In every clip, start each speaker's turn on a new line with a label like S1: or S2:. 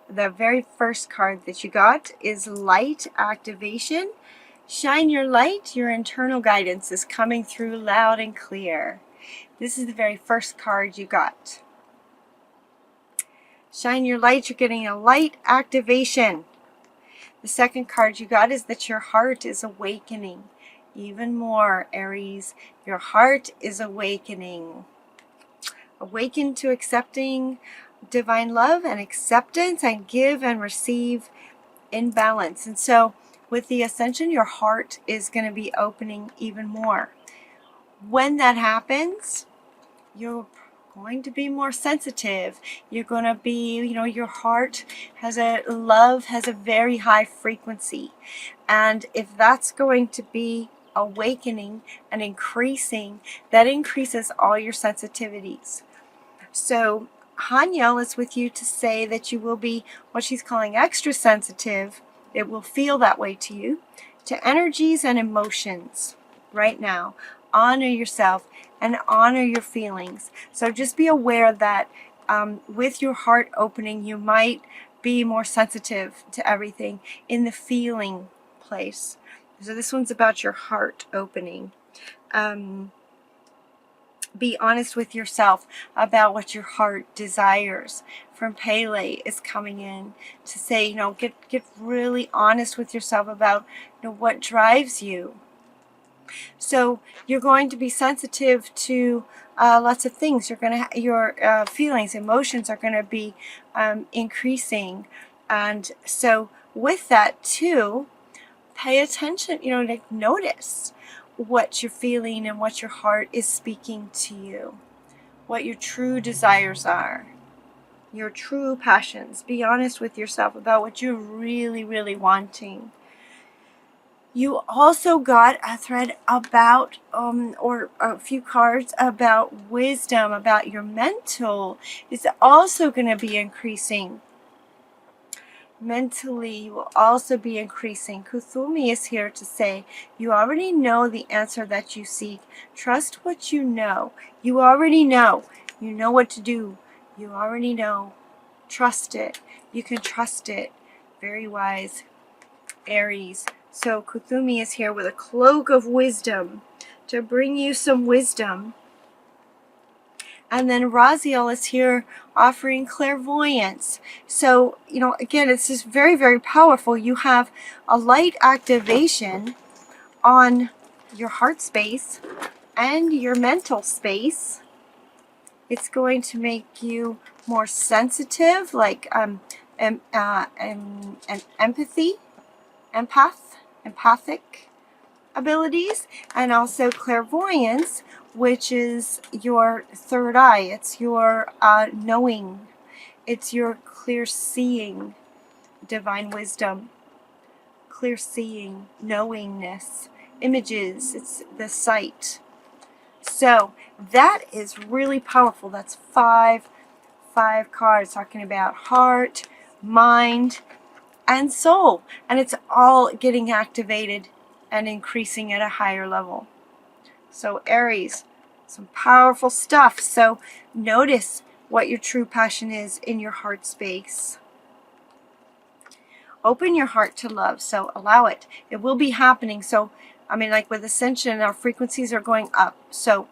S1: the very first card that you got is Light Activation. Shine your light, your internal guidance is coming through loud and clear. This is the very first card you got. Shine your light, you're getting a light activation. The second card you got is that your heart is awakening. Even more, Aries, your heart is awakening. Awaken to accepting divine love and acceptance, and give and receive in balance. And so with the ascension, your heart is going to be opening even more. When that happens, you're going to be more sensitive. You're going to be, your heart has a very high frequency. And if that's going to be awakening and increasing, that increases all your sensitivities. So Haniel is with you to say that you will be what she's calling extra sensitive. It will feel that way to you, to energies and emotions right now. Honor yourself and honor your feelings. So just be aware that with your heart opening, you might be more sensitive to everything in the feeling place. So this one's about your heart opening. Be honest with yourself about what your heart desires. From Pele is coming in to say, get really honest with yourself about what drives you. So you're going to be sensitive to lots of things. Your feelings, emotions are going to be increasing, and so with that too, pay attention. Like notice what you're feeling and what your heart is speaking to you, what your true desires are, your true passions. Be honest with yourself about what you're really, really wanting. You also got a thread about, or a few cards about wisdom, about your mental. It's also going to be increasing. Mentally, you will also be increasing. Kuthumi is here to say, you already know the answer that you seek. Trust what you know. You already know. You know what to do. You already know. Trust it. You can trust it. Very wise, Aries. So Kuthumi is here with a cloak of wisdom to bring you some wisdom. And then Raziel is here offering clairvoyance. So, again, it's just very, very powerful. You have a light activation on your heart space and your mental space. It's going to make you more sensitive, like empathic abilities, and also clairvoyance, which is your third eye. It's your knowing. It's your clear seeing, divine wisdom, clear seeing, knowingness, images. It's the sight. So that is really powerful. That's five cards talking about heart, mind, and soul. And it's all getting activated and increasing at a higher level. So Aries, some powerful stuff. So notice what your true passion is in your heart space. Open your heart to love. So allow it. It will be happening. So, like with Ascension, our frequencies are going up. So,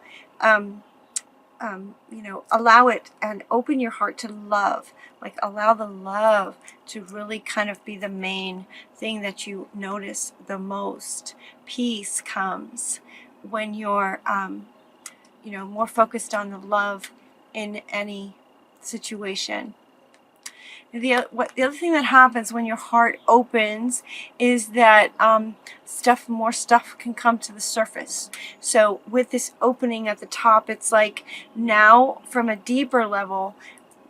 S1: allow it and open your heart to love. Like allow the love to really kind of be the main thing that you notice the most. Peace comes when you're, more focused on the love in any situation. The other thing that happens when your heart opens is that more stuff can come to the surface. So with this opening at the top, it's like now from a deeper level,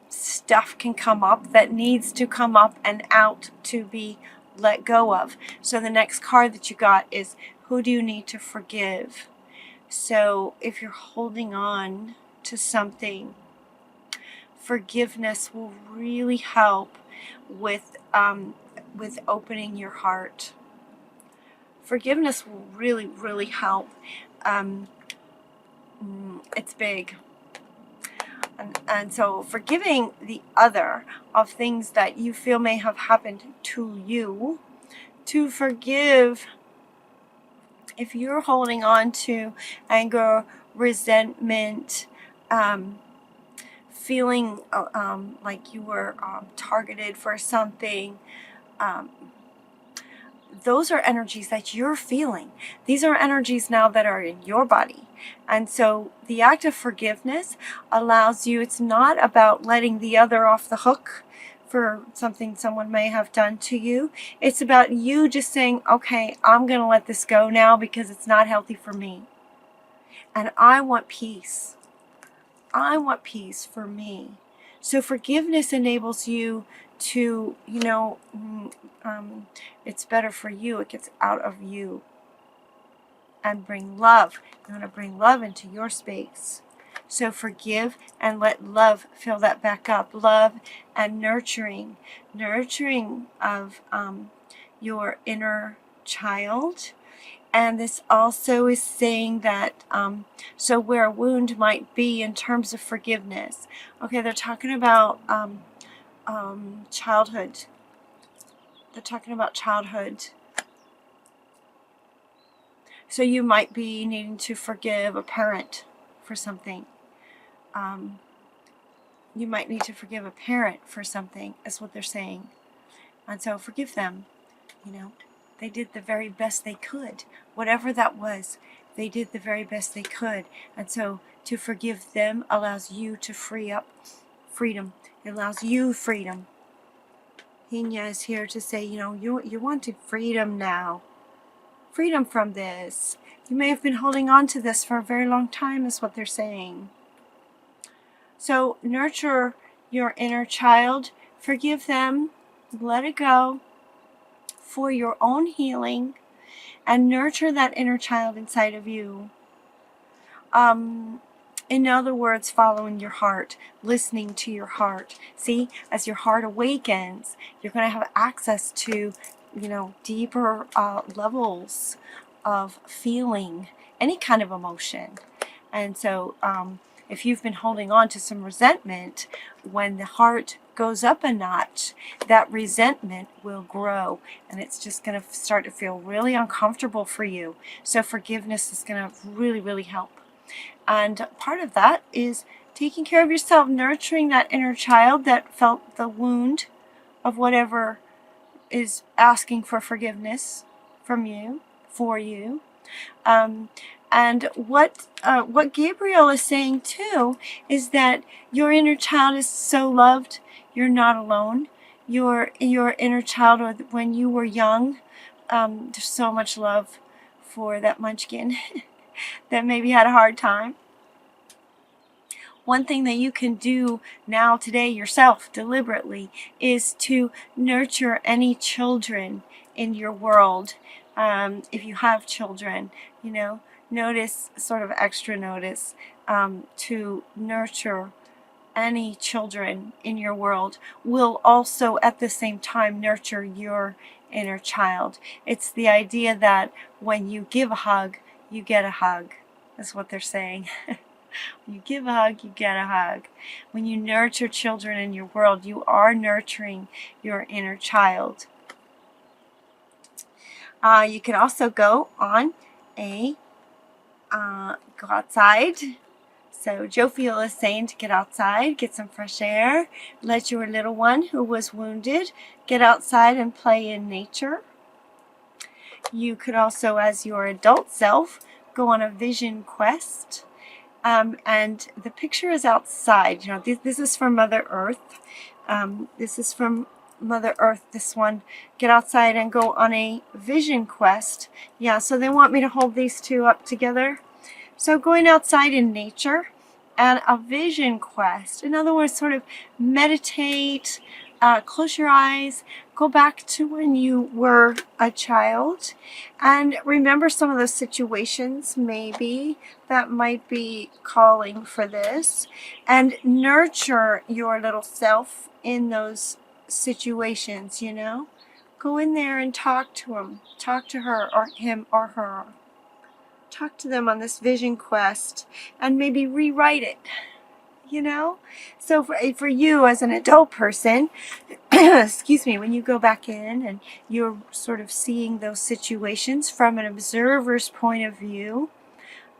S1: stuff can come up that needs to come up and out to be let go of. So the next card that you got is, who do you need to forgive? So if you're holding on to something, forgiveness will really help with opening your heart. Forgiveness will really, really help. It's big. And so forgiving the other of things that you feel may have happened to you, to forgive if you're holding on to anger, resentment, feeling like you were targeted for something, um, those are energies that you're feeling. These are energies now that are in your body. And so the act of forgiveness allows you, it's not about letting the other off the hook for something someone may have done to you. It's about you just saying, okay, I'm going to let this go now because it's not healthy for me. And I want peace. I want peace for me. So forgiveness enables you to, it's better for you. It gets out of you. And bring love. You want to bring love into your space. So forgive and let love fill that back up. Love and nurturing. Nurturing of your inner child. And this also is saying that, so where a wound might be in terms of forgiveness. Okay, they're talking about childhood. They're talking about childhood. So you might be needing to forgive a parent for something. You might need to forgive a parent for something, is what they're saying. And so forgive them. They did the very best they could. Whatever that was, they did the very best they could. And so to forgive them allows you to free up freedom. It allows you freedom. Hinya is here to say, you want freedom now. Freedom from this. You may have been holding on to this for a very long time, is what they're saying. So nurture your inner child. Forgive them. Let it go for your own healing. And nurture that inner child inside of you. In other words, following your heart, listening to your heart. See, as your heart awakens, you're going to have access to, deeper levels of feeling any kind of emotion. And so if you've been holding on to some resentment, when the heart goes up a notch, that resentment will grow, and it's just going to start to feel really uncomfortable for you. So forgiveness is going to really, really help. And part of that is taking care of yourself, nurturing that inner child that felt the wound of whatever is asking for forgiveness from you, for you. And what Gabriel is saying too is that your inner child is so loved. You're not alone. Your inner child, when you were young, there's so much love for that munchkin that maybe had a hard time. One thing that you can do now today yourself deliberately is to nurture any children in your world. If you have children, notice, sort of extra notice, to nurture any children in your world will also at the same time nurture your inner child. It's the idea that when you give a hug, you get a hug. That's what they're saying. When you give a hug, you get a hug. When you nurture children in your world, you are nurturing your inner child. You can also go on go outside. So Jophiel is saying to get outside, get some fresh air, let your little one who was wounded get outside and play in nature. You could also, as your adult self, go on a vision quest. And the picture is outside. This is from Mother Earth. This is from Mother Earth, this one. Get outside and go on a vision quest. Yeah, so they want me to hold these two up together. So going outside in nature and a vision quest. In other words, sort of meditate, close your eyes, go back to when you were a child, and remember some of those situations maybe that might be calling for this, and nurture your little self in those situations, Go in there and talk to him, talk to her or him or her. Talk to them on this vision quest and maybe rewrite it. you know? So for you as an adult person, excuse me, when you go back in and you're sort of seeing those situations from an observer's point of view,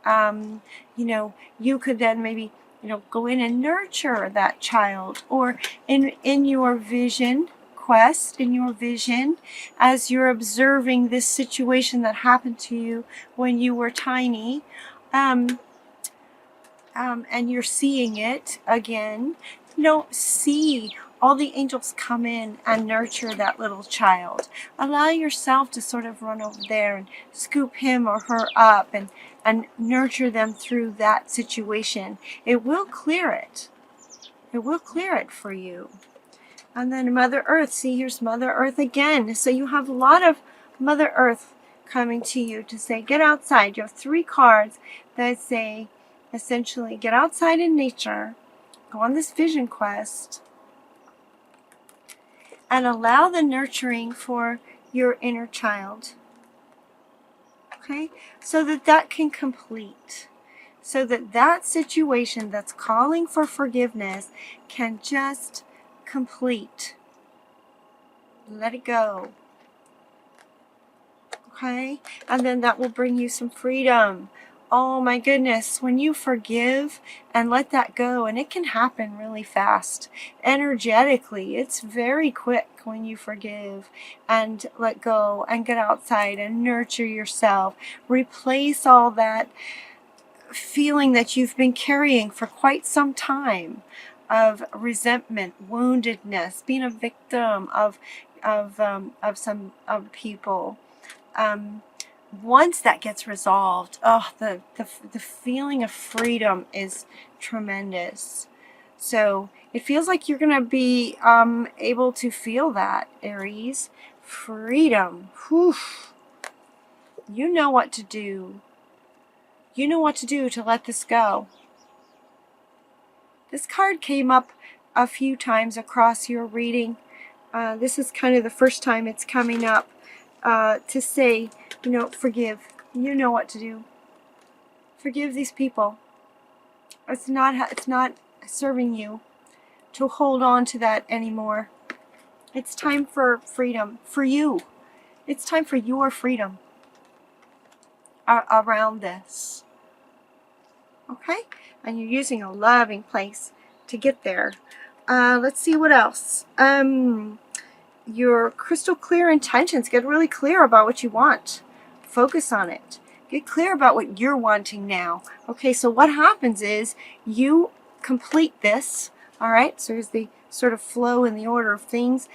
S1: you know, you could then maybe, you know, go in and nurture that child, or in your vision quest, in your vision, as you're observing this situation that happened to you when you were tiny, and you're seeing it again, you know, see all the angels come in and nurture that little child. Allow yourself to sort of run over there and scoop him or her up and nurture them through that situation. It will clear it. It will clear it for you. And then Mother Earth. See, here's Mother Earth again. So you have a lot of Mother Earth coming to you to say, get outside. You have 3 cards that say, essentially, get outside in nature, go on this vision quest, and allow the nurturing for your inner child. Okay? So that can complete. So that situation that's calling for forgiveness can just complete. Let it go. Okay? And then that will bring you some freedom. Oh my goodness, when you forgive and let that go, and it can happen really fast, energetically, it's very quick when you forgive and let go and get outside and nurture yourself. Replace all that feeling that you've been carrying for quite some time of resentment, woundedness, being a victim of some people. Once that gets resolved, oh, the feeling of freedom is tremendous. So it feels like you're going to be able to feel that, Aries. Freedom. Whew. You know what to do. You know what to do to let this go. This card came up a few times across your reading. This is kind of the first time it's coming up to say, you know, forgive. You know what to do. Forgive these people. It's not serving you to hold on to that anymore. It's time for freedom for you. It's time for your freedom around this. Okay? And you're using a loving place to get there. Let's see what else. Your crystal clear intentions. Get really clear about what you want. Focus on it. Get clear about what you're wanting now. Okay, so what happens is you complete this. All right, so here's the sort of flow in the order of things.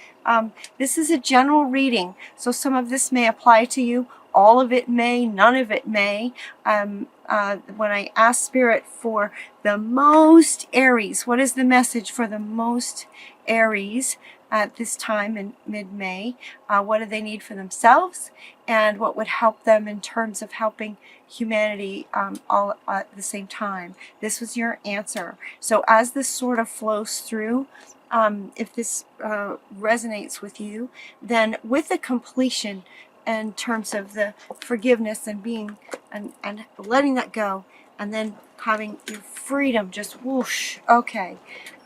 S1: This is a general reading, so some of this may apply to you. All of it may, none of it may. When I ask Spirit for the most Aries, what is the message for the most Aries at this time in mid-May? What do they need for themselves? And what would help them in terms of helping humanity all at the same time? This was your answer. So as this sort of flows through, if this resonates with you, then with the completion in terms of the forgiveness and being and letting that go, and then having your freedom just whoosh. Okay,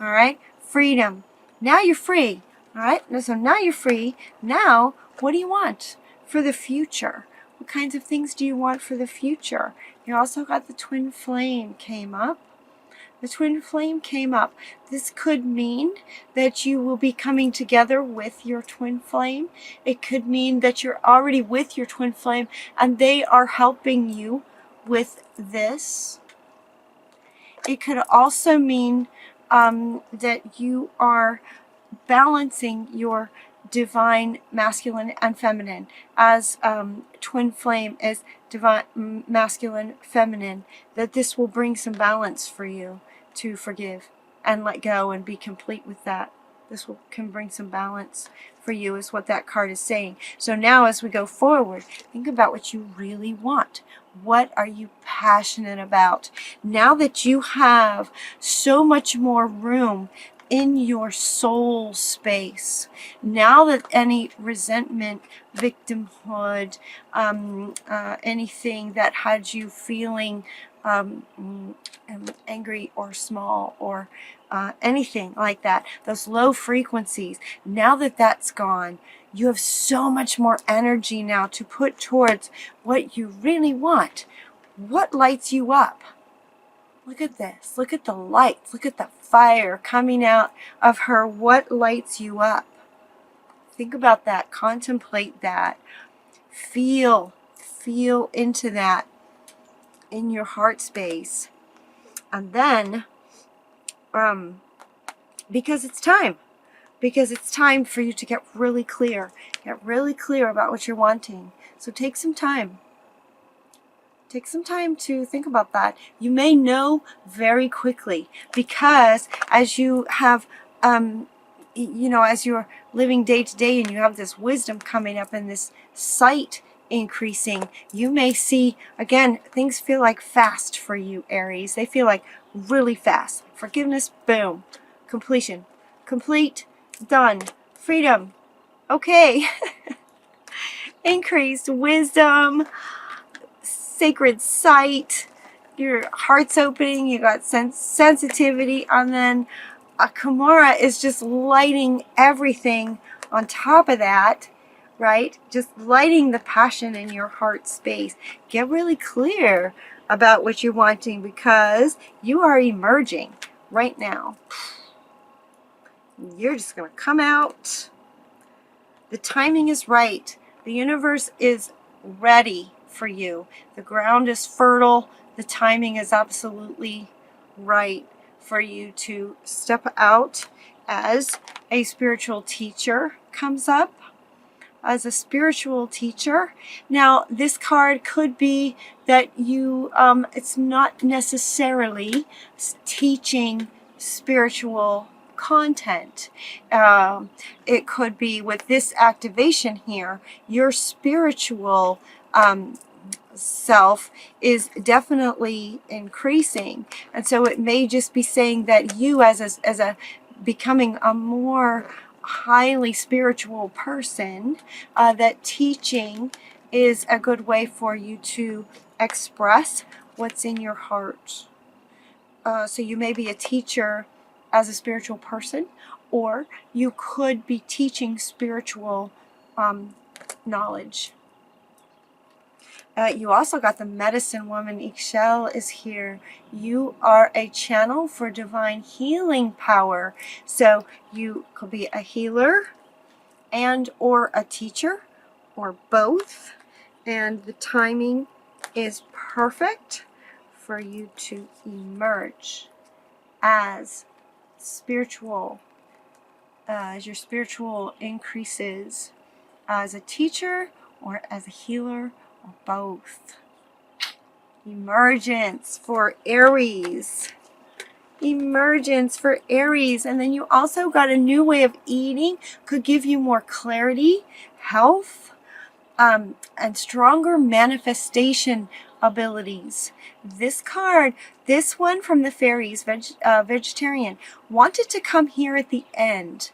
S1: all right, freedom. Now you're free. All right, so now you're free. Now, what do you want for the future? What kinds of things do you want for the future? You also got the twin flame came up. The twin flame came up. This could mean that you will be coming together with your twin flame. It could mean that you're already with your twin flame and they are helping you with this. It could also mean that you are balancing your divine masculine and feminine, as twin flame is divine masculine feminine, that this will bring some balance for you to forgive and let go and be complete with that. This can bring some balance for you, is what that card is saying. So now as we go forward, think about what you really want. What are you passionate about? Now that you have so much more room in your soul space, now that any resentment, victimhood, anything that had you feeling angry or small or anything like that. Those low frequencies. Now that that's gone, you have so much more energy now to put towards what you really want. What lights you up? Look at this. Look at the lights. Look at the fire coming out of her. What lights you up? Think about that. Contemplate that. Feel into that in your heart space. And then, because it's time for you to get really clear about what you're wanting. So take some time to think about that. You may know very quickly, because as you have as you're living day to day and you have this wisdom coming up and this sight increasing, you may see, again, things feel like fast for you, Aries. They feel like really fast. Forgiveness, boom. Completion. Complete, done. Freedom. Okay. Increased wisdom, sacred sight, your heart's opening, you got sensitivity, and then a Kimura is just lighting everything on top of that, right? Just lighting the passion in your heart space. Get really clear about what you're wanting, because you are emerging right now. You're just going to come out. The timing is right. The universe is ready for you. The ground is fertile. The timing is absolutely right for you to step out as a spiritual teacher comes up. As a spiritual teacher. Now, this card could be that you, it's not necessarily teaching spiritual content. It could be, with this activation here, your spiritual self is definitely increasing, and so it may just be saying that you, as a becoming a more highly spiritual person, that teaching is a good way for you to express what's in your heart. So you may be a teacher as a spiritual person, or you could be teaching spiritual knowledge. You also got the medicine woman. Ixchel is here. You are a channel for divine healing power. So you could be a healer and or a teacher, or both. And the timing is perfect for you to emerge as spiritual, as your spiritual increases, as a teacher or as a healer, or both. Emergence for Aries. Emergence for Aries. And then you also got a new way of eating. Could give you more clarity, health, and stronger manifestation abilities. This card, this one from the fairies, vegetarian, wanted to come here at the end.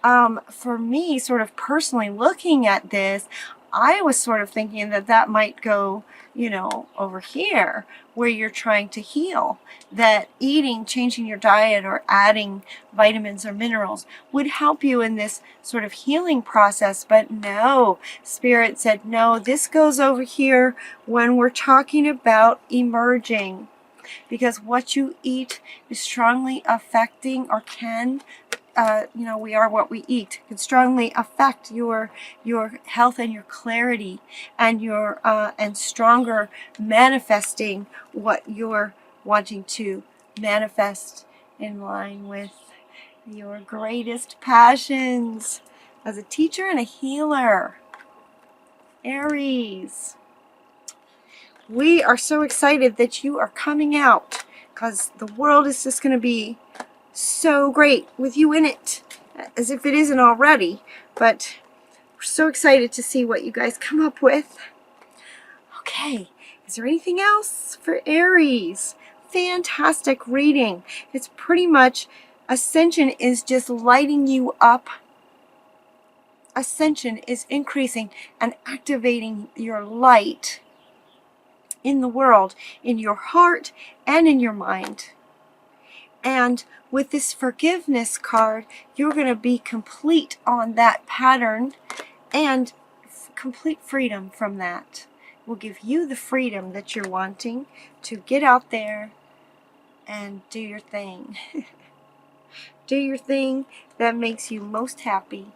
S1: For me, sort of personally looking at this, I was sort of thinking that that might go, over here where you're trying to heal. That eating, changing your diet, or adding vitamins or minerals would help you in this sort of healing process. But no, Spirit said, no, this goes over here when we're talking about emerging. Because what you eat is strongly affecting, or can, we are what we eat, can strongly affect your health and your clarity, and your and stronger manifesting what you're wanting to manifest in line with your greatest passions as a teacher and a healer. Aries, we are so excited that you are coming out, because the world is just going to be so great with you in it, as if it isn't already. But we're so excited to see what you guys come up with. Okay, is there anything else for Aries? Fantastic reading. It's pretty much, Ascension is just lighting you up. Ascension is increasing and activating your light in the world, in your heart and in your mind. And with this forgiveness card, you're going to be complete on that pattern, and complete freedom from that will give you the freedom that you're wanting to get out there and do your thing. Do your thing that makes you most happy.